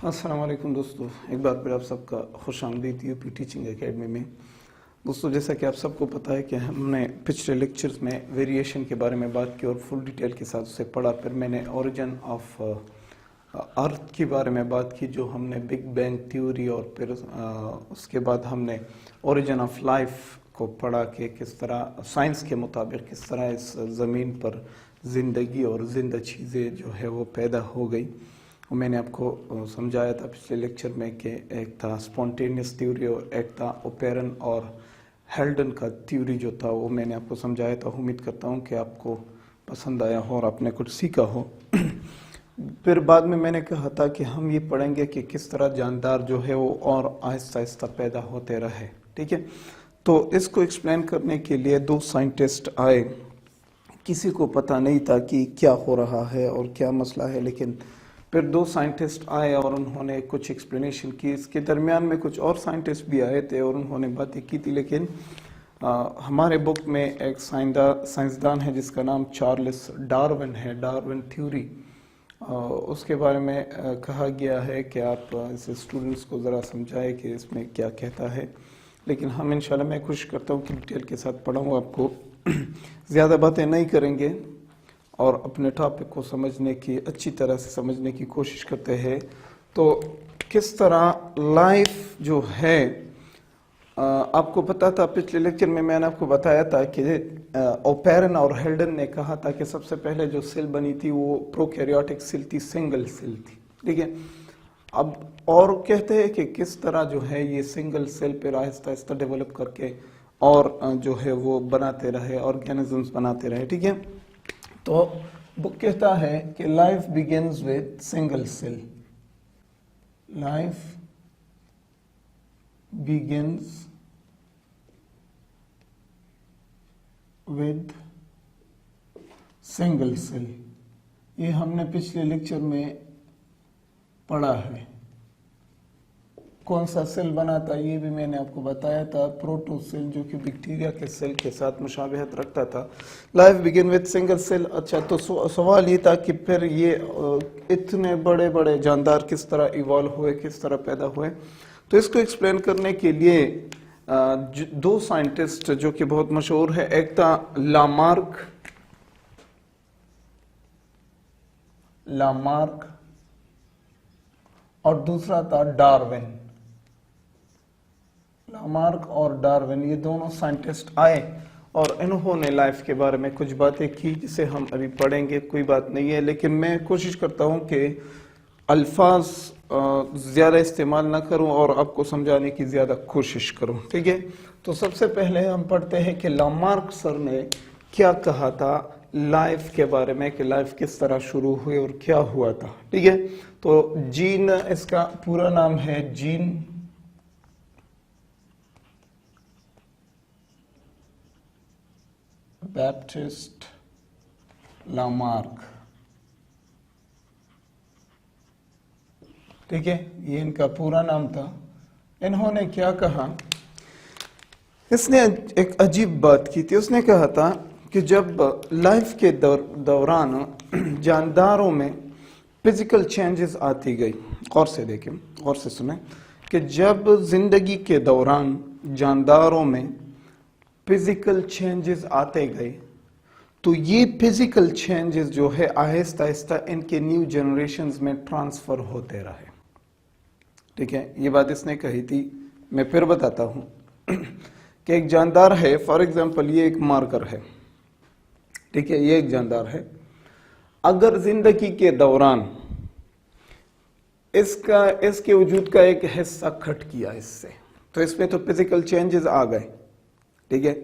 السلام علیکم دوستو، ایک بار پھر آپ سب کا خوش آمدید یو پی ٹیچنگ اکیڈمی میں۔ دوستو، جیسا کہ آپ سب کو پتہ ہے کہ ہم نے پچھلے لیکچرز میں ویریشن کے بارے میں بات کی اور فل ڈیٹیل کے ساتھ اسے پڑھا۔ پھر میں نے اوریجن آف ارتھ کے بارے میں بات کی، جو ہم نے بگ بینگ تھیوری، اور پھر اس کے بعد ہم نے اوریجن آف لائف کو پڑھا کہ کس طرح سائنس کے مطابق کس طرح اس زمین پر زندگی اور زندہ چیزیں جو ہے وہ پیدا ہو گئی۔ میں نے آپ کو سمجھایا تھا پچھلے لیکچر میں کہ ایک تھا سپونٹینیس تھیوری اور ایک تھا اوپیرن اور ہیلڈن کا تھیوری جو تھا، وہ میں نے آپ کو سمجھایا تھا۔ امید کرتا ہوں کہ آپ کو پسند آیا ہو اور آپ نے کچھ سیکھا ہو۔ پھر بعد میں نے کہا تھا کہ ہم یہ پڑھیں گے کہ کس طرح جاندار جو ہے وہ اور آہستہ آہستہ پیدا ہوتے رہے، ٹھیک ہے۔ تو اس کو ایکسپلین کرنے کے لیے دو سائنٹسٹ آئے۔ کسی کو پتہ نہیں تھا کہ کیا ہو رہا ہے اور کیا مسئلہ ہے، لیکن پھر دو سائنٹسٹ آئے اور انہوں نے کچھ ایکسپلینیشن کی۔ اس کے درمیان میں کچھ اور سائنٹسٹ بھی آئے تھے اور انہوں نے باتیں کی تھی، لیکن ہمارے بک میں ایک سائنسدان ہے جس کا نام چارلس ڈارون ہے، ڈارون تھیوری۔ اس کے بارے میں کہا گیا ہے کہ آپ اسے اسٹوڈنٹس کو ذرا سمجھائے کہ اس میں کیا کہتا ہے، لیکن ہم انشاءاللہ میں کوشش کرتا ہوں کہ ڈیٹیل کے ساتھ پڑھاؤں آپ کو۔ زیادہ باتیں نہیں کریں گے اور اپنے ٹاپک کو سمجھنے کی اچھی طرح سے سمجھنے کی کوشش کرتے ہیں۔ تو کس طرح لائف جو ہے، آپ کو پتا تھا پچھلے لیکچر میں نے آپ کو بتایا تھا کہ اوپیرن اور ہیلڈن نے کہا تھا کہ سب سے پہلے جو سیل بنی تھی وہ پروکیریوٹک سیل تھی، سنگل سیل تھی، ٹھیک ہے۔ اب اور کہتے ہیں کہ کس طرح جو ہے یہ سنگل سیل پہ آہستہ آہستہ ڈیولپ کر کے اور جو ہے وہ بناتے رہے، آرگینزمز بناتے رہے، ٹھیک ہے۔ تو بک کہتا ہے کہ life begins with single cell. Life begins with single cell. یہ ہم نے پچھلے لیکچر میں پڑھا ہے۔ کون سا سیل بنا تھا یہ بھی میں نے آپ کو بتایا تھا، پروٹو سیل، جو کہ بیکٹیریا کے سیل کے ساتھ مشابہت رکھتا تھا۔ Life began with single cell. اچھا، تو سوال یہ تھا کہ پھر یہ اتنے بڑے بڑے جاندار کس طرح ایوالو ہوئے، کس طرح پیدا ہوئے۔ تو اس کو ایکسپلین کرنے کے لیے دو سائنٹسٹ جو کہ بہت مشہور ہے، ایک تھا لامارک اور دوسرا تھا ڈارون۔ لامارک اور ڈارون، یہ دونوں سائنٹسٹ آئے اور انہوں نے لائف کے بارے میں کچھ باتیں کی جسے ہم ابھی پڑھیں گے۔ کوئی بات نہیں ہے، لیکن میں کوشش کرتا ہوں کہ الفاظ زیادہ استعمال نہ کروں اور آپ کو سمجھانے کی زیادہ کوشش کروں، ٹھیک ہے۔ تو سب سے پہلے ہم پڑھتے ہیں کہ لامارک سر نے کیا کہا تھا لائف کے بارے میں، کہ لائف کس طرح شروع ہوئی اور کیا ہوا تھا، ٹھیک ہے۔ تو جین، اس کا پورا نام ہے جین بیپٹسٹ لامارک، ٹھیک ہے، یہ ان کا پورا نام تھا۔ انہوں نے کیا کہا، اس نے ایک عجیب بات کی تھی۔ اس نے کہا تھا کہ جب لائف کے دوران جانداروں میں فزیکل چینجز آتی گئی، غور سے دیکھیں، غور سے سنیں، کہ جب زندگی کے دوران جانداروں میں فزیکل چینجز آتے گئے تو یہ فزیکل چینجز جو ہے آہستہ آہستہ ان کے نیو جنریشنز میں ٹرانسفر ہوتے رہے، ٹھیک ہے۔ یہ بات اس نے کہی تھی، میں پھر بتاتا ہوں کہ ایک جاندار ہے، فار ایگزامپل یہ ایک مارکر ہے، ٹھیک ہے، یہ ایک جاندار ہے۔ اگر زندگی کے دوران اس کے وجود کا ایک حصہ کھٹ کیا اس سے، تو اس میں تو فزیکل چینجز آ گئے، ٹھیک ہے۔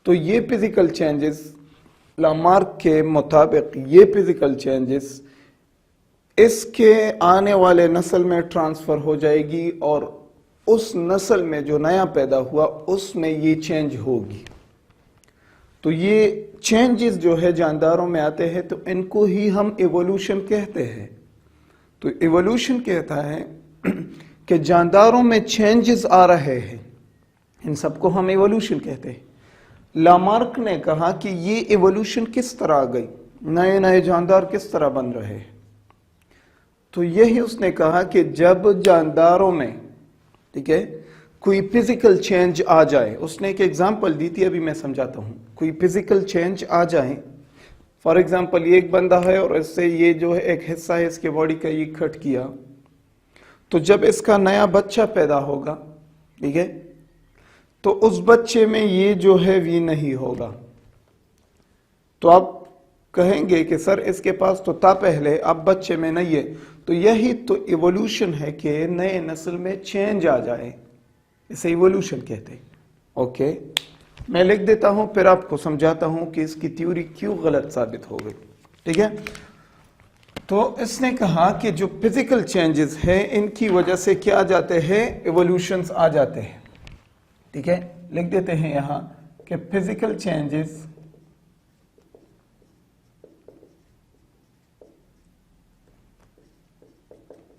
تو یہ فزیکل چینجز لامارک کے مطابق، یہ فزیکل چینجز اس کے آنے والے نسل میں ٹرانسفر ہو جائے گی اور اس نسل میں جو نیا پیدا ہوا اس میں یہ چینج ہوگی۔ تو یہ چینجز جو ہے جانداروں میں آتے ہیں تو ان کو ہی ہم ایوولوشن کہتے ہیں۔ تو ایوولوشن کہتا ہے کہ جانداروں میں چینجز آ رہے ہیں، ان سب کو ہم ایوولوشن کہتے ہیں۔ لامارک نے کہا کہ یہ ایوولوشن کس طرح آ گئی، نئے نئے جاندار کس طرح بن رہے ہیں۔ تو یہی اس نے کہا کہ جب جانداروں میں ٹھیک ہے کوئی فزیکل چینج آ جائے، اس نے ایک ایگزامپل دی تھی، ابھی میں سمجھاتا ہوں. کوئی فزیکل چینج آ جائے، فار ایگزامپل یہ ایک بندہ ہے اور اس سے یہ جو ہے ایک حصہ ہے اس کے باڈی کا یہ کٹ کیا، تو جب اس کا نیا بچہ پیدا ہوگا ٹھیک ہے تو اس بچے میں یہ جو ہے یہ نہیں ہوگا. تو آپ کہیں گے کہ سر اس کے پاس تو تھا پہلے اب بچے میں نہیں ہے. تو یہی تو ایوولوشن ہے کہ نئے نسل میں چینج آ جائے، اسے ایوولوشن کہتے ہیں. اوکے میں لکھ دیتا ہوں پھر آپ کو سمجھاتا ہوں کہ اس کی تھیوری کیوں غلط ثابت ہو گئی. ٹھیک ہے تو اس نے کہا کہ جو فزیکل چینجز ہیں ان کی وجہ سے کیا آ جاتے ہیں، ایوولوشنز آ جاتے ہیں. ٹھیک ہے لکھ دیتے ہیں یہاں کہ فزیکل چینجز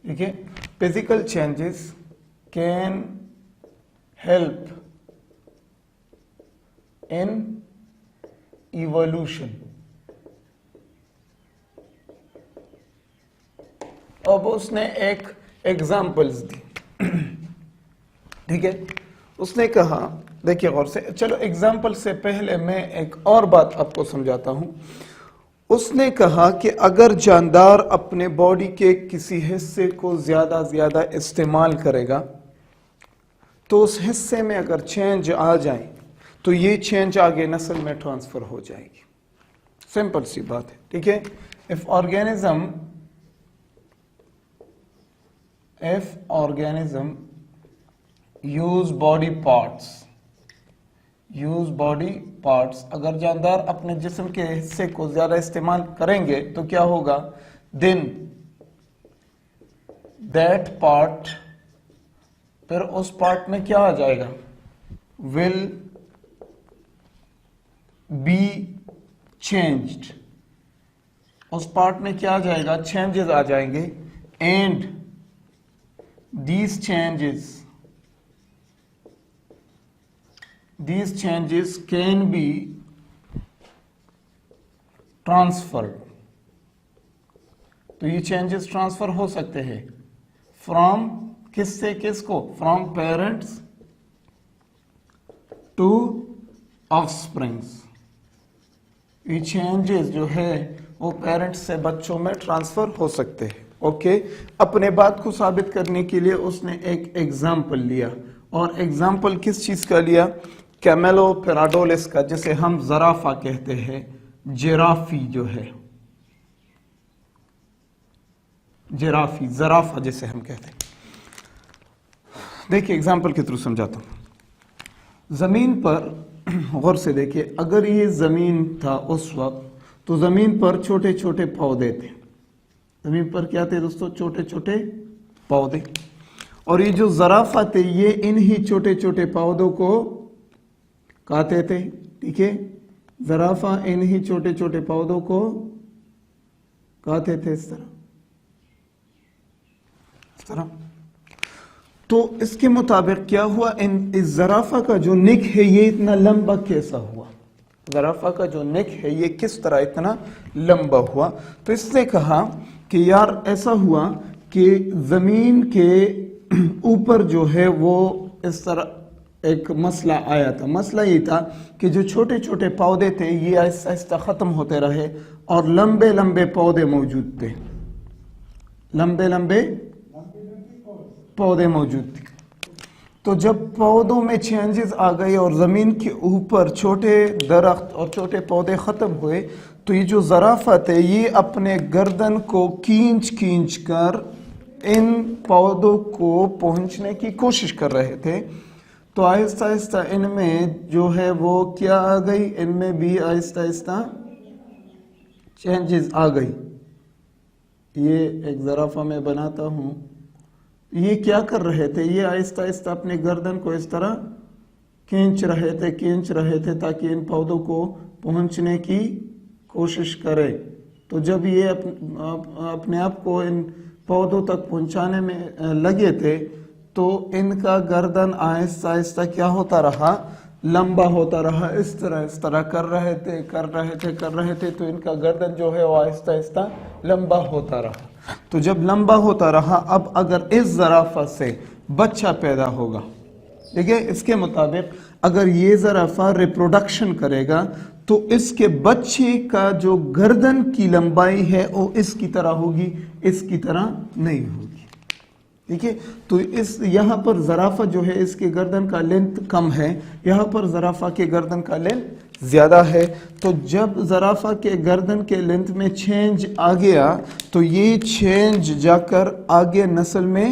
ٹھیک ہے physical changes can help in evolution. اب اس نے ایک ایگزامپلز دی. ٹھیک ہے اس نے کہا دیکھیے غور سے، چلو ایگزامپل سے پہلے میں ایک اور بات آپ کو سمجھاتا ہوں. اس نے کہا کہ اگر جاندار اپنے باڈی کے کسی حصے کو زیادہ استعمال کرے گا تو اس حصے میں اگر چینج آ جائیں تو یہ چینج آگے نسل میں ٹرانسفر ہو جائے گی. سمپل سی بات ہے. ٹھیک ہے if organism use body parts اگر جاندار اپنے جسم کے حصے کو زیادہ استعمال کریں گے تو کیا ہوگا، then that part پھر اس پارٹ میں کیا آ جائے گا، will be changed. اس پارٹ میں کیا آ جائے گا، چینجز آ جائیں گے. and these changes can be transferred. تو یہ چینجز ٹرانسفر ہو سکتے ہیں فرام کس سے کس کو، from parents to offsprings. یہ چینجز جو ہے وہ پیرنٹس سے بچوں میں ٹرانسفر ہو سکتے ہیں. اوکے اپنے بات کو ثابت کرنے کے لیے اس نے ایک ایگزامپل لیا، اور ایگزامپل کس چیز کا لیا، کیمیلو پیراڈولس کا، جسے ہم زرافہ کہتے ہیں، جرافی جو ہے، جرافی زرافہ جسے ہم کہتے ہیں. دیکھیے ایگزامپل کے تھرو سمجھاتا ہوں. زمین پر غور سے دیکھیے، اگر یہ زمین تھا اس وقت تو زمین پر چھوٹے چھوٹے پودے تھے. زمین پر کیا تھے دوستو، چھوٹے چھوٹے پودے. اور یہ جو زرافہ تھے یہ انہی چھوٹے چھوٹے پودوں کو کھاتے تھے. ٹھیک ہے زرافہ انہی چھوٹے چھوٹے پودوں کو کھاتے تھے اس طرح. تو اس کے مطابق کیا ہوا، اس زرافہ کا جو نک ہے یہ اتنا لمبا کیسا ہوا، زرافہ کا جو نک ہے یہ کس طرح اتنا لمبا ہوا. تو اس نے کہا کہ یار ایسا ہوا کہ زمین کے اوپر جو ہے وہ اس طرح ایک مسئلہ آیا تھا. مسئلہ یہ تھا کہ جو چھوٹے چھوٹے پودے تھے یہ آہستہ آہستہ ختم ہوتے رہے اور لمبے لمبے پودے موجود تھے، لمبے لمبے پودے موجود تھے. تو جب پودوں میں چینجز آ گئے اور زمین کے اوپر چھوٹے درخت اور چھوٹے پودے ختم ہوئے تو یہ جو زرافہ تھے یہ اپنے گردن کو کھینچ کر ان پودوں کو پہنچنے کی کوشش کر رہے تھے. تو آہستہ آہستہ ان میں جو ہے وہ کیا آ گئی، ان میں بھی آہستہ آہستہ چینجز آ گئی. یہ ایک زرافہ میں بناتا ہوں، یہ کیا کر رہے تھے، یہ آہستہ آہستہ اپنے گردن کو اس طرح کھینچ رہے تھے تاکہ ان پودوں کو پہنچنے کی کوشش کرے. تو جب یہ اپنے آپ کو ان پودوں تک پہنچانے میں لگے تھے تو ان کا گردن آہستہ آہستہ کیا ہوتا رہا، لمبا ہوتا رہا. اس طرح کر رہے تھے تو ان کا گردن جو ہے وہ آہستہ آہستہ لمبا ہوتا رہا. تو جب لمبا ہوتا رہا، اب اگر اس زرافہ سے بچہ پیدا ہوگا، ٹھیک ہے، اس کے مطابق اگر یہ زرافہ ریپروڈکشن کرے گا تو اس کے بچے کا جو گردن کی لمبائی ہے وہ اس کی طرح ہوگی، اس کی طرح نہیں ہوگی، ٹھیک ہے۔ تو یہاں پر زرافہ جو ہے اس کے گردن کا لینتھ کم ہے، یہاں پر زرافہ کے گردن کا لینتھ زیادہ ہے۔ تو جب زرافہ کے گردن کے لینتھ میں چینج آ گیا تو یہ چینج جا کر آگے نسل میں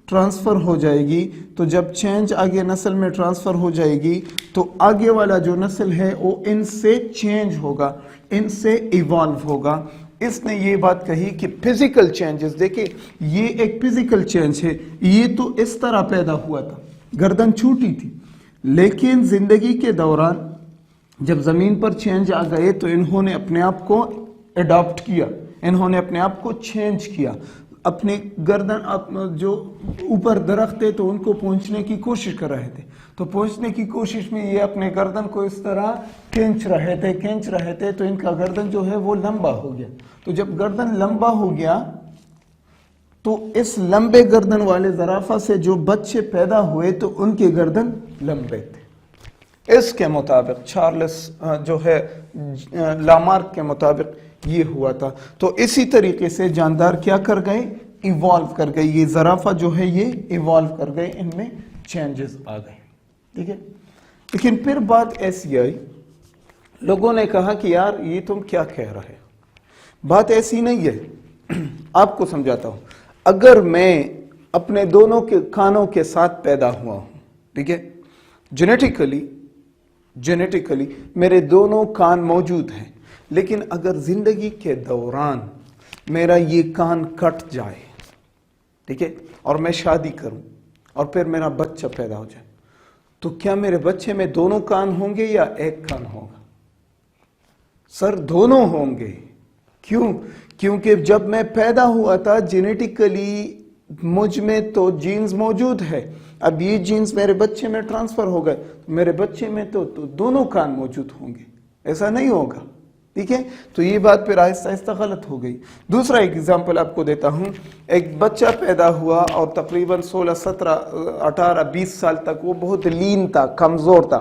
ٹرانسفر ہو جائے گی۔ تو جب چینج آگے نسل میں ٹرانسفر ہو جائے گی تو آگے والا جو نسل ہے وہ ان سے چینج ہوگا، ان سے ایوالو ہوگا۔ اس نے یہ بات کہی کہ فزیکل چینجز، دیکھیں یہ ایک فزیکل چینج ہے، یہ تو اس طرح پیدا ہوا تھا، گردن چھوٹی تھی، لیکن زندگی کے دوران جب زمین پر چینج آ گئے تو انہوں نے اپنے آپ کو اڈاپٹ کیا، انہوں نے اپنے آپ کو چینج کیا، اپنے گردن جو اوپر درخت تھے تو ان کو پہنچنے کی کوشش کر رہے تھے، تو پہنچنے کی کوشش میں یہ اپنے گردن کو اس طرح کھینچ رہے تھے تو ان کا گردن جو ہے وہ لمبا ہو گیا۔ تو جب گردن لمبا ہو گیا تو اس لمبے گردن والے زرافہ سے جو بچے پیدا ہوئے تو ان کے گردن لمبے تھے۔ اس کے مطابق چارلس جو ہے لامارک کے مطابق یہ ہوا تھا۔ تو اسی طریقے سے جاندار کیا کر گئے؟ ایوالو کر گئے، یہ زرافہ جو ہے یہ ایوالو کر گئے، ان میں چینجز آ گئے، ٹھیک ہے۔ لیکن پھر بات ایسی آئی، لوگوں نے کہا کہ یار یہ تم کیا کہہ رہے، بات ایسی نہیں ہے۔ آپ کو سمجھاتا ہوں، اگر میں اپنے دونوں کے کانوں کے ساتھ پیدا ہوا ہوں، ٹھیک ہے، جینیٹیکلی میرے دونوں کان موجود ہیں، لیکن اگر زندگی کے دوران میرا یہ کان کٹ جائے، ٹھیک ہے، اور میں شادی کروں اور پھر میرا بچہ پیدا ہو جائے، تو کیا میرے بچے میں دونوں کان ہوں گے یا ایک کان ہوگا؟ سر دونوں ہوں گے۔ کیوں؟ کیونکہ جب میں پیدا ہوا تھا جینیٹیکلی مجھ میں تو جینز موجود ہے، اب یہ جینز میرے بچے میں ٹرانسفر ہو گئے، میرے بچے میں تو دونوں کان موجود ہوں گے، ایسا نہیں ہوگا، ٹھیک ہے۔ تو یہ بات پھر آہستہ آہستہ غلط ہو گئی۔ دوسرا ایگزامپل آپ کو دیتا ہوں، ایک بچہ پیدا ہوا اور تقریباً 16 17 18 20 سال تک وہ بہت لین تھا، کمزور تھا،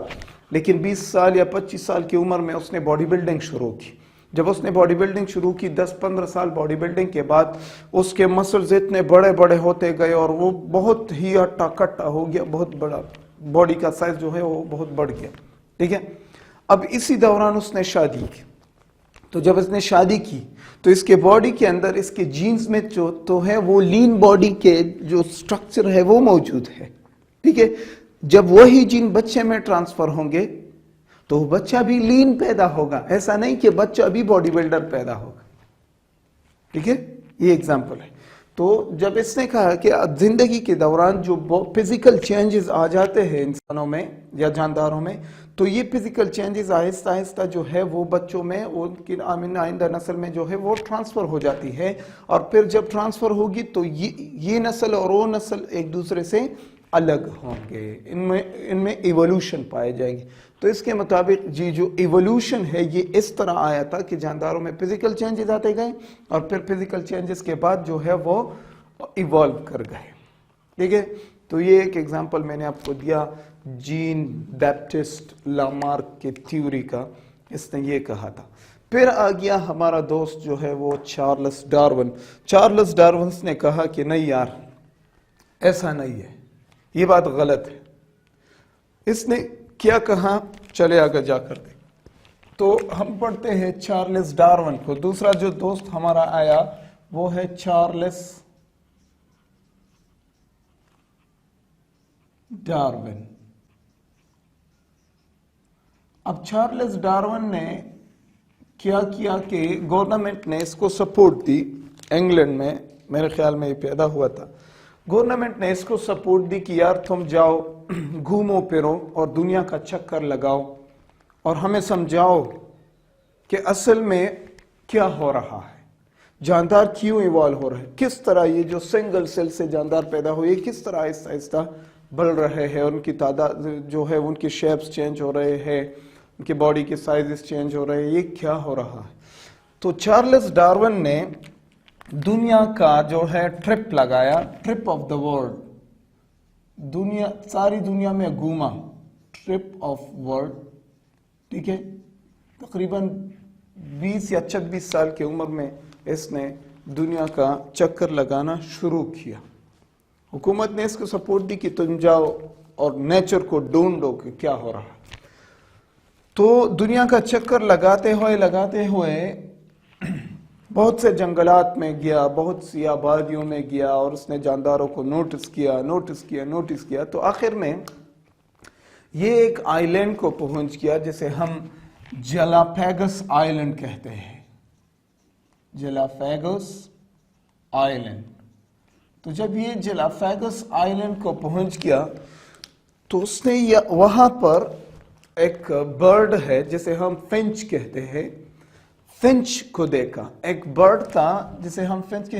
لیکن 20 سال یا 25 سال کی عمر میں اس نے باڈی بلڈنگ شروع کی۔ جب اس نے باڈی بلڈنگ شروع کی 10-15 سال باڈی بلڈنگ کے بعد اس کے مسلز اتنے بڑے بڑے ہوتے گئے اور وہ بہت ہی ہٹا کٹا ہو گیا، بہت بڑا باڈی کا سائز جو ہے وہ بہت بڑھ گیا، ٹھیک ہے۔ اب اسی دوران اس نے شادی کی، تو جب اس نے شادی کی تو اس کے باڈی کے اندر اس کے جینز میں جو تو ہے وہ لین باڈی کے جو سٹرکچر ہے وہ موجود ہے، ٹھیک ہے۔ جب وہی جین بچے میں ٹرانسفر ہوں گے تو بچہ بھی لین پیدا ہوگا، ایسا نہیں کہ بچہ بھی باڈی بلڈر پیدا ہوگا، ٹھیک ہے۔ یہ ایگزامپل ہے۔ تو جب اس نے کہا کہ زندگی کے دوران جو فزیکل چینجز آ جاتے ہیں انسانوں میں یا جانداروں میں، تو یہ فزیکل چینجز آہستہ آہستہ جو ہے وہ بچوں میں ان کی آئندہ نسل میں جو ہے وہ ٹرانسفر ہو جاتی ہے، اور پھر جب ٹرانسفر ہوگی تو یہ نسل اور وہ نسل ایک دوسرے سے الگ ہوں گے، ان میں ایوولوشن پائے جائے گی۔ تو اس کے مطابق جو ایوولوشن ہے یہ اس طرح آیا تھا کہ جانداروں میں فزیکل چینجز آتے گئے اور پھر فزیکل چینجز کے بعد جو ہے وہ ایوالو کر گئے، ٹھیک ہے۔ تو یہ ایک ایگزامپل میں نے آپ کو دیا جین بیپٹسٹ لامارک کی تھیوری کا، اس نے یہ کہا تھا۔ پھر آ گیا ہمارا دوست جو ہے وہ چارلس ڈارون۔ چارلس ڈارون نے کہا کہ نہیں یار ایسا نہیں ہے، یہ بات غلط ہے۔ اس نے کیا کہا، چلے آگے جا کر دیں۔ تو ہم پڑھتے ہیں چارلس ڈارون کو۔ دوسرا جو دوست ہمارا آیا وہ ہے چارلس ڈارون۔ اب چارلس ڈارون نے کیا کیا کہ گورنمنٹ نے اس کو سپورٹ دی، انگلینڈ میں میرے خیال میں یہ پیدا ہوا تھا۔ گورنمنٹ نے اس کو سپورٹ دی کہ یار تم جاؤ گھومو پھرو اور دنیا کا چکر لگاؤ اور ہمیں سمجھاؤ کہ اصل میں کیا ہو رہا ہے، جاندار کیوں ایوالو ہو رہے ہیں، کس طرح یہ جو سنگل سیل سے جاندار پیدا ہوئے کس طرح آہستہ آہستہ بڑھ رہے ہیں، ان کی تعداد جو ہے ان کی شیپس چینج ہو رہے ہیں، ان کی باڈی کے سائزز چینج ہو رہے ہیں، یہ کیا ہو رہا ہے۔ تو چارلس ڈارون نے دنیا کا جو ہے ٹرپ لگایا، ٹرپ آف دا ورلڈ، دنیا ساری دنیا میں گھوما، ٹرپ آف ورلڈ، ٹھیک ہے، تقریباً 20 یا 26 سال کی عمر میں اس نے دنیا کا چکر لگانا شروع کیا۔ حکومت نے اس کو سپورٹ دی کہ تم جاؤ اور نیچر کو ڈھونڈو کہ کیا ہو رہا ہے۔ تو دنیا کا چکر لگاتے ہوئے بہت سے جنگلات میں گیا، بہت سی آبادیوں میں گیا، اور اس نے جانداروں کو نوٹس کیا تو آخر میں یہ ایک آئی لینڈ کو پہنچ گیا جسے ہم جلاپیگس آئی لینڈ کہتے ہیں، جلاپیگس آئی لینڈ۔ تو جب یہ جلاپیگس آئی لینڈ کو پہنچ گیا تو اس نے وہاں پر ایک برڈ ہے جسے ہم فنچ کہتے ہیں، فنچ کو دیکھا۔ ایک برڈ تھا جسے ہم فنچ کے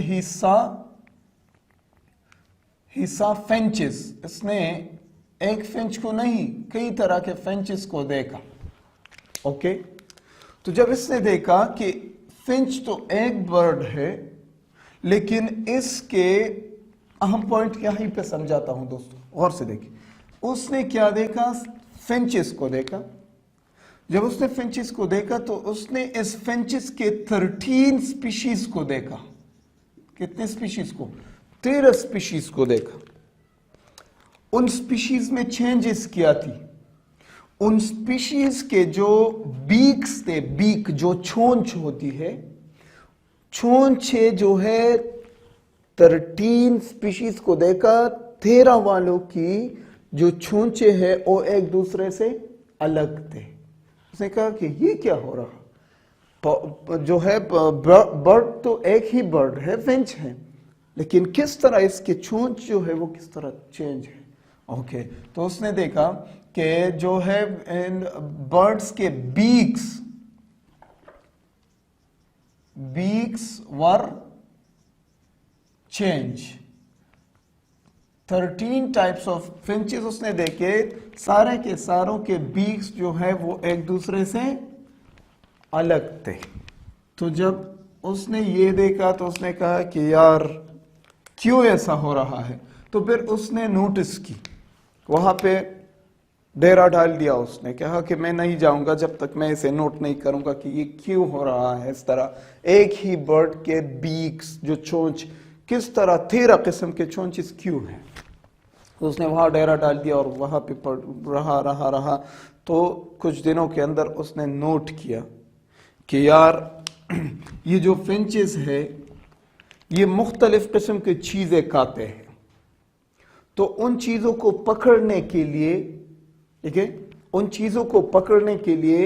حصہ فنچز، اس نے ایک فنچ کو نہیں کئی طرح کے فنچز کو دیکھا، اوکے۔ تو جب اس نے دیکھا کہ فنچ تو ایک برڈ ہے لیکن اس کے اہم پوائنٹ یہیں پہ سمجھاتا ہوں دوستو، غور سے دیکھیں۔ اس نے کیا دیکھا؟ فنچز کو دیکھا۔ جب اس نے فنچز کو دیکھا تو اس نے اس فنچز کے 13 سپیشیز کو دیکھا۔ کتنے سپیشیز کو؟ 13 سپیشیز کو دیکھا۔ ان سپیشیز میں چینجز کیا تھی؟ ان سپیشیز کے جو بیکس تھے، بیک جو چونچ ہوتی ہے، چونچ جو ہے 13 سپیشیز کو دیکھا، 13 والوں کی جو چونچے ہے وہ ایک دوسرے سے الگ تھے۔ اس نے کہا کہ یہ کیا ہو رہا؟ جو ہے برڈ تو ایک ہی برڈ ہے، فنچ ہے، لیکن کس طرح اس کے چونچ جو ہے وہ کس طرح چینج ہے، اوکے۔ تو اس نے دیکھا کہ جو ہے برڈز کے beaks were change. 13 types of finches اس نے دیکھے، سارے کے ساروں کے بیکس جو ہے وہ ایک دوسرے سے الگ تھے۔ تو جب اس نے یہ دیکھا تو اس نے کہا کہ یار کیوں ایسا ہو رہا ہے؟ تو پھر اس نے نوٹس کی، وہاں پہ ڈیرا ڈال دیا۔ اس نے کہا کہ میں نہیں جاؤں گا جب تک میں اسے نوٹ نہیں کروں گا کہ یہ کیوں ہو رہا ہے اس طرح، ایک ہی برڈ کے بیکس جو چونچ کس طرح 13 قسم کے چونچز کیوں ہیں۔ اس نے وہاں ڈیرا ڈال دیا اور وہاں پہ رہا تو کچھ دنوں کے اندر اس نے نوٹ کیا کہ یار یہ جو فنچز ہے یہ مختلف قسم کی چیزیں کھاتے ہیں، تو ان چیزوں کو پکڑنے کے لیے، ٹھیک ہے، ان چیزوں کو پکڑنے کے لیے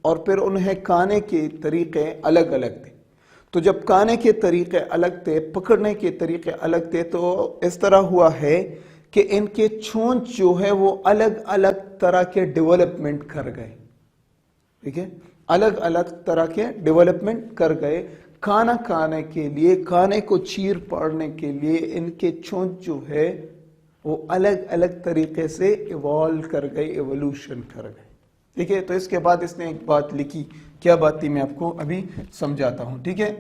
اور پھر انہیں کھانے کے طریقے الگ الگ تھے۔ تو جب کھانے کے طریقے الگ تھے، پکڑنے کے طریقے الگ تھے، تو اس طرح ہوا ہے کہ ان کے چونچ جو ہے وہ الگ الگ طرح کے ڈیولپمنٹ کر گئے، ٹھیک ہے، الگ الگ طرح کے ڈیولپمنٹ کر گئے۔ کھانا کھانے کے لیے، کھانے کو چیر پاڑنے کے لیے ان کے چونچ جو ہے وہ الگ الگ طریقے سے ایوالو کر گئے، ایوولوشن کر گئے، ٹھیک ہے۔ تو اس کے بعد اس نے ایک بات لکھی، کیا بات تھی میں آپ کو ابھی سمجھاتا ہوں، ٹھیک ہے۔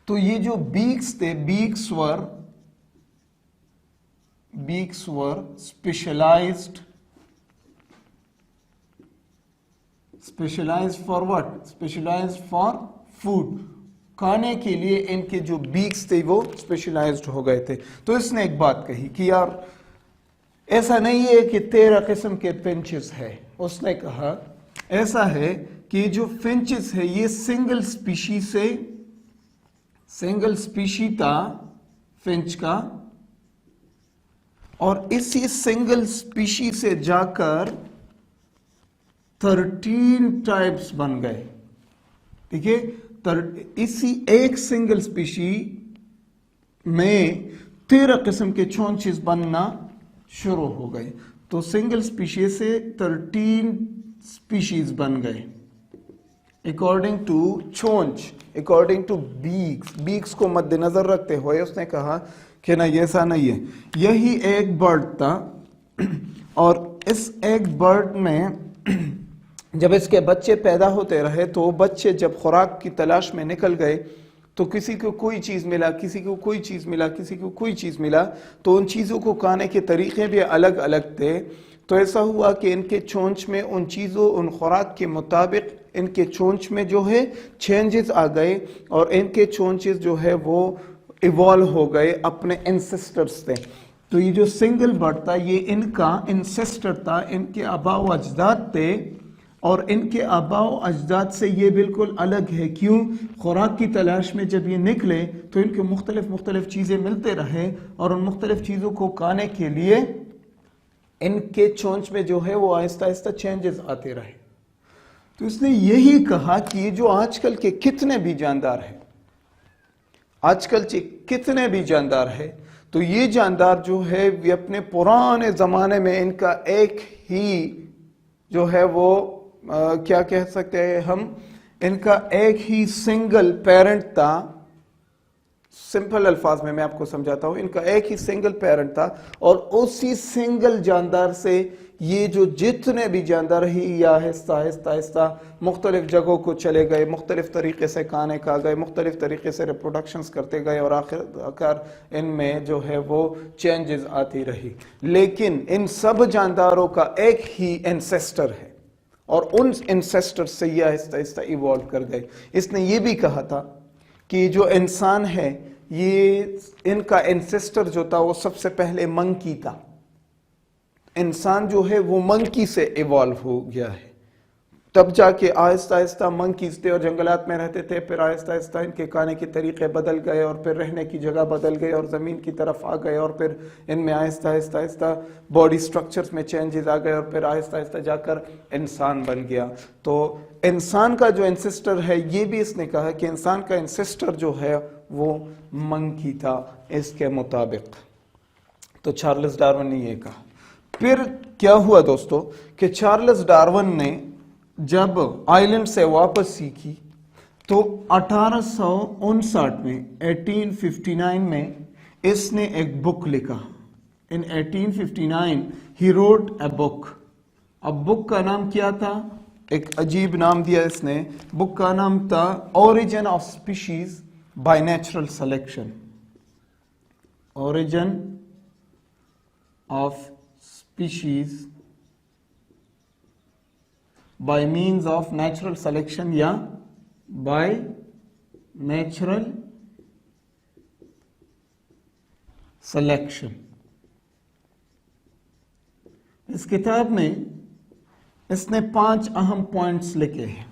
تو یہ جو بیکس تھے، beaks were specialized for what? Specialized for food. کھانے کے لیے ان کے جو بیکس تھے وہ اسپیشلائزڈ ہو گئے تھے۔ تو اس نے ایک بات کہی کہ یار ایسا نہیں ہے کہ 13 قسم کے فنچز ہے۔ اس نے کہا ایسا ہے کہ جو فنچز ہے یہ سنگل سپیشی تھا فنچ کا، اور اسی سنگل سپیشی سے جا کر 13 ٹائپس بن گئے، ٹھیک ہے۔ اسی ایک سنگل سپیشی میں 13 قسم کے چونچز بننا شروع ہو گئے۔ تو سنگل سپیشی سے 13 سپیشیز بن گئے اکارڈنگ ٹو چونچ، اکارڈنگ ٹو بیکس کو مد نظر رکھتے ہوئے اس نے کہا کہ نہیں ایسا نہیں ہے۔ یہی ایک برڈ تھا، اور اس ایک برڈ میں جب اس کے بچے پیدا ہوتے رہے تو بچے جب خوراک کی تلاش میں نکل گئے تو کسی کو کوئی چیز ملا، کسی کو کوئی چیز ملا، کسی کو کوئی چیز ملا، تو ان چیزوں کو کھانے کے طریقے بھی الگ الگ تھے. تو ایسا ہوا کہ ان کے چونچ میں ان چیزوں، ان خوراک کے مطابق ان کے چونچ میں جو ہے چینجز آ گئے، اور ان کے چونچز جو ہے وہ ایوالو ہو گئے اپنے انسسٹرز سے. تو یہ جو سنگل برڈ تھا یہ ان کا انسسٹر تھا، ان کے آباء و اجداد تھے، اور ان کے آباء و اجداد سے یہ بالکل الگ ہے. کیوں؟ خوراک کی تلاش میں جب یہ نکلے تو ان کو مختلف چیزیں ملتے رہے، اور ان مختلف چیزوں کو کھانے کے لیے ان کے چونچ میں جو ہے وہ آہستہ آہستہ چینجز آتے رہے. تو اس نے یہی کہا کہ یہ جو آج کل کے کتنے بھی جاندار ہیں، آج کل کتنے بھی جاندار ہے، تو یہ جاندار جو ہے یہ اپنے پرانے زمانے میں ان کا ایک ہی جو ہے وہ کیا کہہ سکتے ہیں ہم، ان کا ایک ہی سنگل پیرنٹ تھا. سمپل الفاظ میں آپ کو سمجھاتا ہوں، ان کا ایک ہی سنگل پیرنٹ تھا، اور اسی سنگل جاندار سے یہ جو جتنے بھی جاندار ہی یا آہستہ آہستہ مختلف جگہوں کو چلے گئے، مختلف طریقے سے کھانے کھا گئے، مختلف طریقے سے ریپروڈکشنز کرتے گئے، اور آخر ان میں جو ہے وہ چینجز آتی رہی. لیکن ان سب جانداروں کا ایک ہی انسیسٹر ہے، اور ان انسیسٹر سے یہ آہستہ آہستہ ایوالو کر گئے. اس نے یہ بھی کہا تھا کہ جو انسان ہے یہ ان کا انسیسٹر جو تھا وہ سب سے پہلے منکی تھا. انسان جو ہے وہ منکی سے ایوالو ہو گیا ہے، تب جا کے آہستہ آہستہ منکیز تھے اور جنگلات میں رہتے تھے، پھر آہستہ آہستہ ان کے کھانے کے طریقے بدل گئے، اور پھر رہنے کی جگہ بدل گئے، اور زمین کی طرف آ گئے، اور پھر ان میں آہستہ آہستہ باڈی سٹرکچرز میں چینجز آ گئے، اور پھر آہستہ آہستہ جا کر انسان بن گیا. تو انسان کا جو انسسٹر ہے، یہ بھی اس نے کہا کہ انسان کا انسسٹر جو ہے وہ منکی تھا اس کے مطابق. تو چارلس ڈارون نے یہ کہا. پھر کیا ہوا دوستو کہ چارلس ڈارون نے جب آئلینڈ سے واپس سیکھی تو 1859 میں 1859 میں اس نے ایک بک لکھا. ان 1859 he wrote a book. اب بک کا نام کیا تھا؟ ایک عجیب نام دیا اس نے. بک کا نام تھا Origin of Species by Natural Selection. Origin of Species by means of natural selection یا by natural selection. اس کتاب میں اس نے 5 اہم پوائنٹس لکھے ہیں.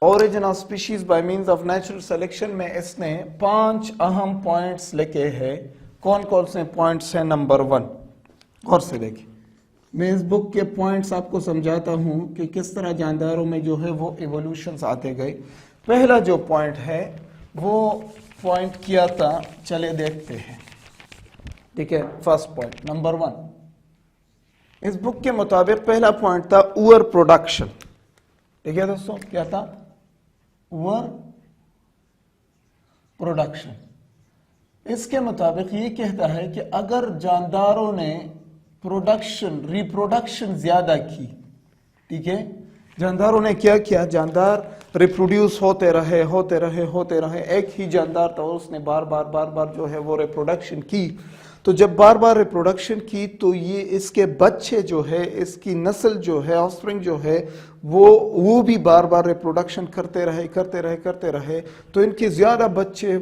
Origin of Species by means of natural selection میں اس نے 5 اہم پوائنٹس لکھے ہیں. کون کون سے پوائنٹس ہیں؟ نمبر 1 غور سے دیکھیں. میں اس بک کے پوائنٹس آپ کو سمجھاتا ہوں کہ کس طرح جانداروں میں جو ہے وہ ایوولوشنز آتے گئے. پہلا جو پوائنٹ ہے وہ پوائنٹ کیا تھا، چلے دیکھتے ہیں. ٹھیک ہے، فرسٹ پوائنٹ نمبر 1 اس بک کے مطابق پہلا پوائنٹ تھا اوور پروڈکشن. ٹھیک ہے دوستوں، کیا تھا؟ Over production. اس کے مطابق یہ کہتا ہے کہ اگر جانداروں نے ریپروڈکشن زیادہ کی، ٹھیک ہے، جانداروں نے کیا کیا؟ جاندار ریپروڈیوس ہوتے رہے. ایک ہی جاندار تھا اور اس نے بار بار جو ہے وہ ریپروڈکشن کی. تو جب بار بار ریپروڈکشن کی تو یہ اس کے بچے جو ہے، اس کی نسل جو ہے، آفسپرنگ جو ہے، وہ بھی بار بار ریپروڈکشن کرتے رہے. تو ان کے زیادہ بچے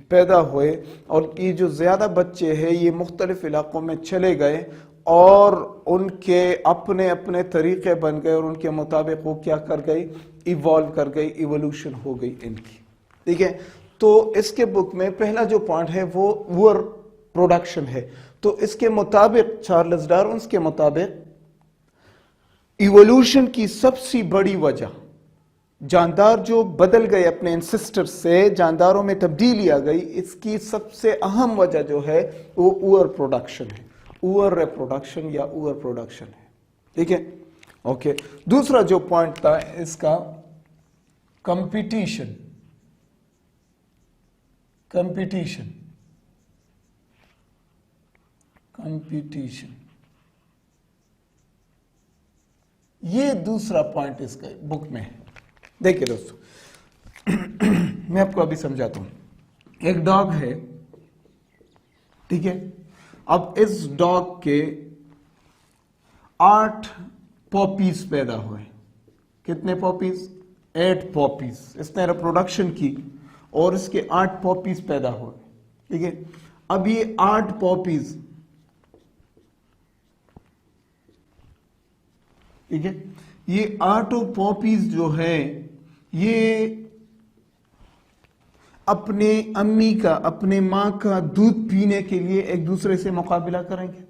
پیدا ہوئے، اور یہ جو زیادہ بچے ہیں یہ مختلف علاقوں میں چلے گئے، اور ان کے اپنے طریقے بن گئے، اور ان کے مطابق وہ کیا کر گئی؟ ایوالو کر گئی، ایوولوشن ہو گئی ان کی. ٹھیک ہے، تو اس کے بک میں پہلا جو پوائنٹ ہے وہ اوور پروڈکشن ہے. تو اس کے مطابق، چارلس ڈارون کے مطابق، ایوولوشن کی سب سے بڑی وجہ، جاندار جو بدل گئے اپنے انسسٹر سے، جانداروں میں تبدیلی آ گئی، اس کی سب سے اہم وجہ جو ہے وہ اوور پروڈکشن ہے، اوور ریپروڈکشن یا اوور پروڈکشن ہے. ٹھیک ہے، اوکے. دوسرا جو پوائنٹ تھا اس کا کمپٹیشن. یہ دوسرا پوائنٹ اس کے بک میں ہے. دیکھیں دوستو، میں آپ کو ابھی سمجھاتا ہوں. ایک ڈاگ ہے, ٹھیک ہے, اب اس ڈاگ کے 8 پاپیز پیدا ہوئے. کتنے پاپیز؟ 8 پاپیز. اس نے ریپروڈکشن کی اور اس کے 8 پاپیز پیدا ہوئے. ٹھیک ہے, اب یہ 8 پاپیز, ٹھیک ہے, یہ 8 پاپیز جو ہے یہ اپنے امی کا, اپنے ماں کا دودھ پینے کے لیے ایک دوسرے سے مقابلہ کریں گے.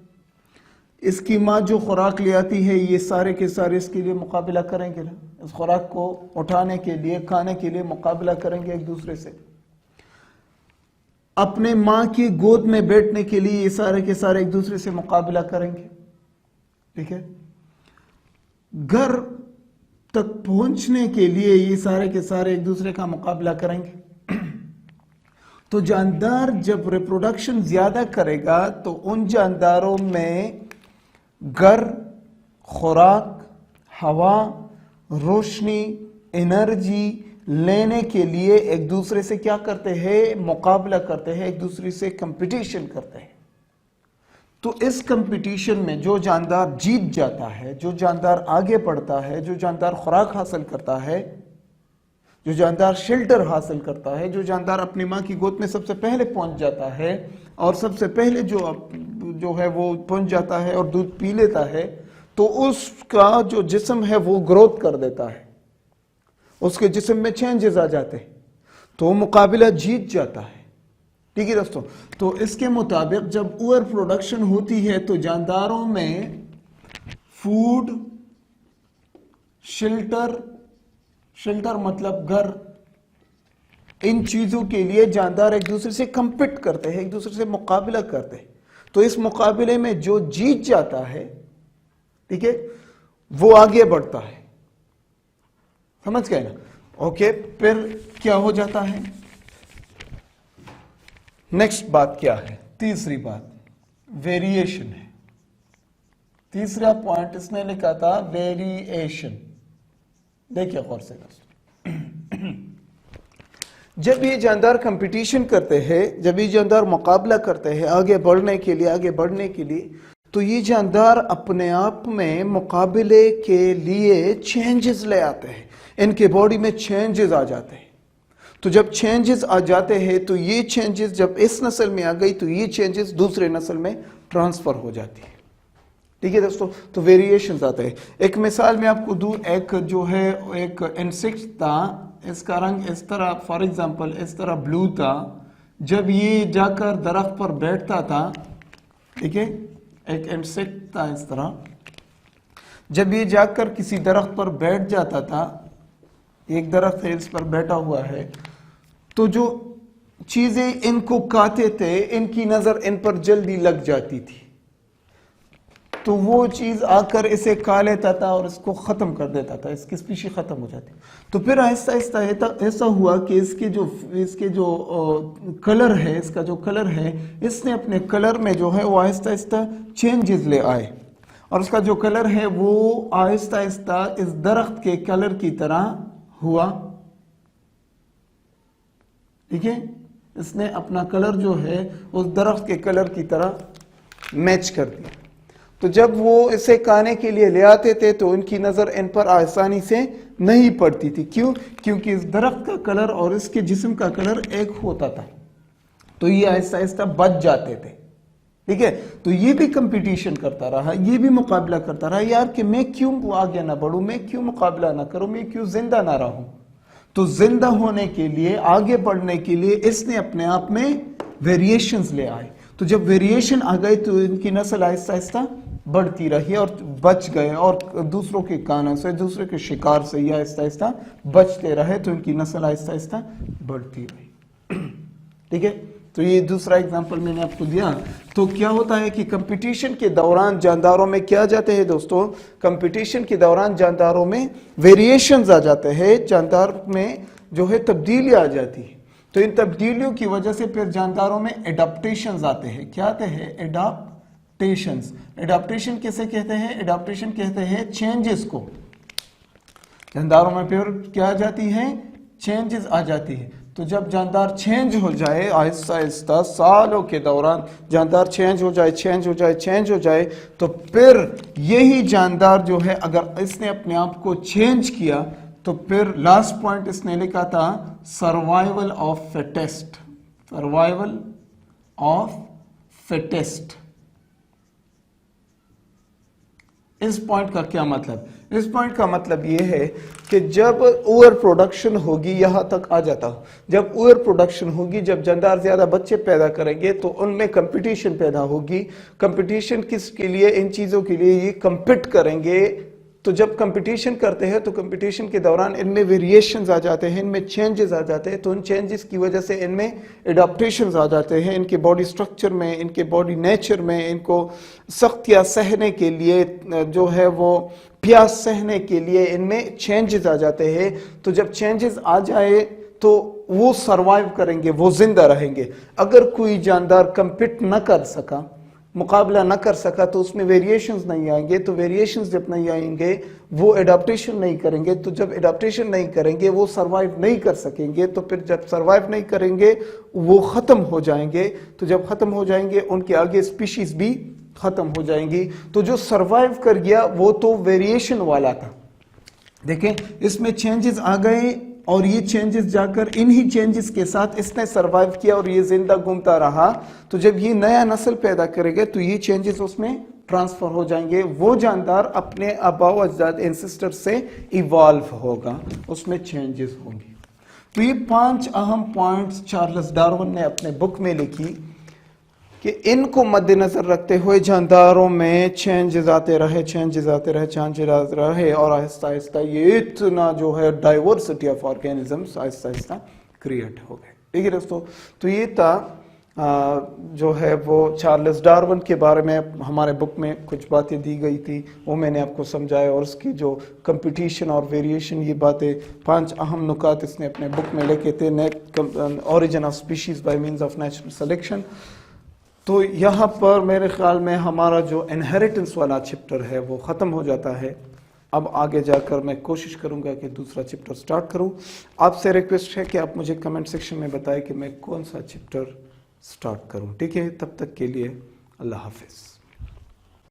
اس کی ماں جو خوراک لے آتی ہے یہ سارے کے سارے اس کے لیے مقابلہ کریں گے نا, اس خوراک کو اٹھانے کے لیے, کھانے کے لیے مقابلہ کریں گے ایک دوسرے سے. اپنے ماں کی گود میں بیٹھنے کے لیے یہ سارے کے سارے ایک دوسرے سے مقابلہ کریں گے. ٹھیک ہے, گھر تک پہنچنے کے لیے یہ سارے کے سارے ایک دوسرے کا مقابلہ کریں گے. تو جاندار جب ریپروڈکشن زیادہ کرے گا تو ان جانداروں میں گھر, خوراک, ہوا, روشنی, انرجی لینے کے لیے ایک دوسرے سے کیا کرتے ہیں؟ مقابلہ کرتے ہیں, ایک دوسرے سے کمپٹیشن کرتے ہیں. تو اس کمپٹیشن میں جو جاندار جیت جاتا ہے, جو جاندار آگے بڑھتا ہے, جو جاندار خوراک حاصل کرتا ہے, جو جاندار شیلٹر حاصل کرتا ہے, جو جاندار اپنی ماں کی گود میں سب سے پہلے پہنچ جاتا ہے اور سب سے پہلے جو ہے وہ پہنچ جاتا ہے اور دودھ پی لیتا ہے, تو اس کا جو جسم ہے وہ گروتھ کر دیتا ہے, اس کے جسم میں چینجز آ جاتے ہیں, تو وہ مقابلہ جیت جاتا ہے. ٹھیک ہے دوستوں, تو اس کے مطابق جب اوور پروڈکشن ہوتی ہے تو جانداروں میں فوڈ, شیلٹر مطلب گھر, ان چیزوں کے لیے جاندار ایک دوسرے سے کمپیٹ کرتے ہیں, ایک دوسرے سے مقابلہ کرتے ہیں. تو اس مقابلے میں جو جیت جاتا ہے, ٹھیک ہے, وہ آگے بڑھتا ہے. سمجھ گئے نا؟ اوکے, پھر کیا ہو جاتا ہے؟ نیکسٹ بات کیا ہے؟ تیسری بات ویریشن ہے. تیسرا پوائنٹ اس نے لکھا تھا ویریشن. دیکھیے غور سے دوستوں, جب یہ جاندار کمپٹیشن کرتے ہیں, جب یہ جاندار مقابلہ کرتے ہیں آگے بڑھنے کے لیے, تو یہ جاندار اپنے آپ میں مقابلے کے لیے چینجز لے آتے ہیں. ان کے باڈی میں چینجز آ جاتے ہیں. تو جب چینجز آ جاتے ہیں تو یہ چینجز جب اس نسل میں آ گئی تو یہ چینجز دوسرے نسل میں ٹرانسفر ہو جاتی ہے. ٹھیک ہے دوستوں, تو ویریشنز آتے ہیں. ایک مثال میں آپ کو دوں, ایک جو ہے ایک انسیکٹ تھا, اس کا رنگ اس طرح, فار ایگزامپل اس طرح بلو تھا. جب یہ جا کر درخت پر بیٹھتا تھا, ٹھیک ہے, ایک انسیکٹ تھا اس طرح, جب یہ جا کر کسی درخت پر بیٹھ جاتا تھا, ایک درخت ہے اس پر بیٹھا ہوا ہے, تو جو چیزیں ان کو کھاتے تھے ان کی نظر ان پر جلدی لگ جاتی تھی, تو وہ چیز آ کر اسے کھا لیتا تھا اور اس کو ختم کر دیتا تھا, اس کی اسپیشی ختم ہو جاتی. تو پھر آہستہ آہستہ ایسا ہوا کہ اس کے جو کلر ہے, اس کا جو کلر ہے, اس نے اپنے کلر میں جو ہے وہ آہستہ آہستہ چینجز لے آئے, اور اس کا جو کلر ہے وہ آہستہ آہستہ اس درخت کے کلر کی طرح ہوا. ٹھیک ہے, اس نے اپنا کلر جو ہے اس درخت کے کلر کی طرح میچ کر دیا. تو جب وہ اسے کھانے کے لیے لے آتے تھے تو ان کی نظر ان پر آسانی سے نہیں پڑتی تھی. کیوں؟ کیونکہ اس درخت کا کلر اور اس کے جسم کا کلر ایک ہوتا تھا, تو یہ آہستہ آہستہ بچ جاتے تھے. ٹھیک ہے, تو یہ بھی کمپٹیشن کرتا رہا, یہ بھی مقابلہ کرتا رہا, یار کہ میں کیوں آگے نہ بڑھوں, میں کیوں مقابلہ نہ کروں, میں کیوں زندہ نہ رہوں. تو زندہ ہونے کے لیے, آگے بڑھنے کے لیے اس نے اپنے آپ میں ویریشنز لے آئے. تو جب ویریشن آ گئی تو ان کی نسل آہستہ آہستہ بڑھتی رہی اور بچ گئے, اور دوسروں کے کانوں سے, دوسرے کے شکار سے یہ آہستہ آہستہ بچتے رہے, تو ان کی نسل آہستہ آہستہ بڑھتی رہی. ٹھیک ہے, تو یہ دوسرا ایگزامپل میں نے آپ کو دیا. تو کیا ہوتا ہے کہ کمپٹیشن کے دوران جانداروں میں کیا جاتے ہیں دوستوں, کمپٹیشن کے دوران جانداروں میں ویریشنز آ جاتے ہیں, جاندار میں جو ہے تبدیلی آ جاتی ہے. تو ان تبدیلیوں کی وجہ سے پھر جانداروں میں ایڈاپٹیشنز آتے ہیں. کیا آتے ہیں؟ ایڈاپٹیشنز. ایڈاپٹیشن کیسے کہتے ہیں؟ ایڈاپٹیشن کہتے ہیں چینجز کو. جانداروں میں پھر کیا آ جاتی ہیں؟ چینجز آ جاتی ہے. تو جب جاندار چینج ہو جائے آہستہ آہستہ سالوں کے دوران جاندار چینج ہو جائے تو پھر یہی جاندار جو ہے اگر اس نے اپنے آپ کو چینج کیا تو پھر لاسٹ پوائنٹ اس نے لکھا تھا survival of fittest. Survival of fittest. اس پوائنٹ کا کیا مطلب؟ اس پوائنٹ کا مطلب یہ ہے کہ جب اوور پروڈکشن ہوگی یہاں تک آ جاتا ہوں. جب اوور پروڈکشن ہوگی، جب جاندار زیادہ بچے پیدا کریں گے تو ان میں کمپٹیشن پیدا ہوگی. کمپٹیشن کس کے لیے؟ ان چیزوں کے لیے یہ کمپٹ کریں گے. تو جب کمپٹیشن کرتے ہیں تو کمپٹیشن کے دوران ان میں ویریشنز آ جاتے ہیں، ان میں چینجز آ جاتے ہیں. تو ان چینجز کی وجہ سے ان میں اڈاپٹیشنز آ جاتے ہیں، ان کے باڈی سٹرکچر میں، ان کے باڈی نیچر میں. ان کو سختیاں سہنے کے لیے جو ہے وہ پیاس سہنے کے لیے ان میں چینجز آ جاتے ہیں. تو جب چینجز آ جائے تو وہ سروائیو کریں گے، وہ زندہ رہیں گے. اگر کوئی جاندار کمپٹ نہ کر سکا، مقابلہ نہ کر سکا، تو اس میں ویریشنز نہیں آئیں گے. تو ویریشنز جب نہیں آئیں گے وہ اڈاپٹیشن نہیں کریں گے. تو جب اڈاپٹیشن نہیں کریں گے وہ سروائیو نہیں کر سکیں گے. تو پھر جب سروائیو نہیں کریں گے وہ ختم ہو جائیں گے. تو جب ختم ہو جائیں گے ان کے آگے اسپیشیز بھی ختم ہو جائیں گی. تو جو سروائیو کر گیا وہ تو ویریشن والا تھا. دیکھیں اس میں چینجز آ گئے اور یہ چینجز جا کر انہی چینجز کے ساتھ اس نے سروائیو کیا اور یہ زندہ گھومتا رہا. تو جب یہ نیا نسل پیدا کرے گا تو یہ چینجز اس میں ٹرانسفر ہو جائیں گے. وہ جاندار اپنے آبا و اجداد انسسٹر سے ایوالو ہوگا، اس میں چینجز ہوں گی. تو یہ 5 اہم پوائنٹس چارلس ڈارون نے اپنے بک میں لکھی کہ ان کو مد نظر رکھتے ہوئے جانداروں میں چینجز آتے رہے اور آہستہ آہستہ یہ اتنا جو ہے ڈائیورسٹی آف آرگینزمز آہستہ آہستہ کریٹ ہو گئے. ٹھیک ہے دوستو، تو یہ تھا جو ہے وہ چارلس ڈارون کے بارے میں ہمارے بک میں کچھ باتیں دی گئی تھی، وہ میں نے آپ کو سمجھایا. اور اس کی جو کمپٹیشن اور ویریشن، یہ باتیں 5 اہم نکات اس نے اپنے بک میں لکھے تھے. Origin of species by means of natural selection. تو یہاں پر میرے خیال میں ہمارا جو انہیریٹنس والا چپٹر ہے وہ ختم ہو جاتا ہے. اب آگے جا کر میں کوشش کروں گا کہ دوسرا چپٹر سٹارٹ کروں. آپ سے ریکویسٹ ہے کہ آپ مجھے کمنٹ سیکشن میں بتائیں کہ میں کون سا چپٹر سٹارٹ کروں. ٹھیک ہے، تب تک کے لیے اللہ حافظ.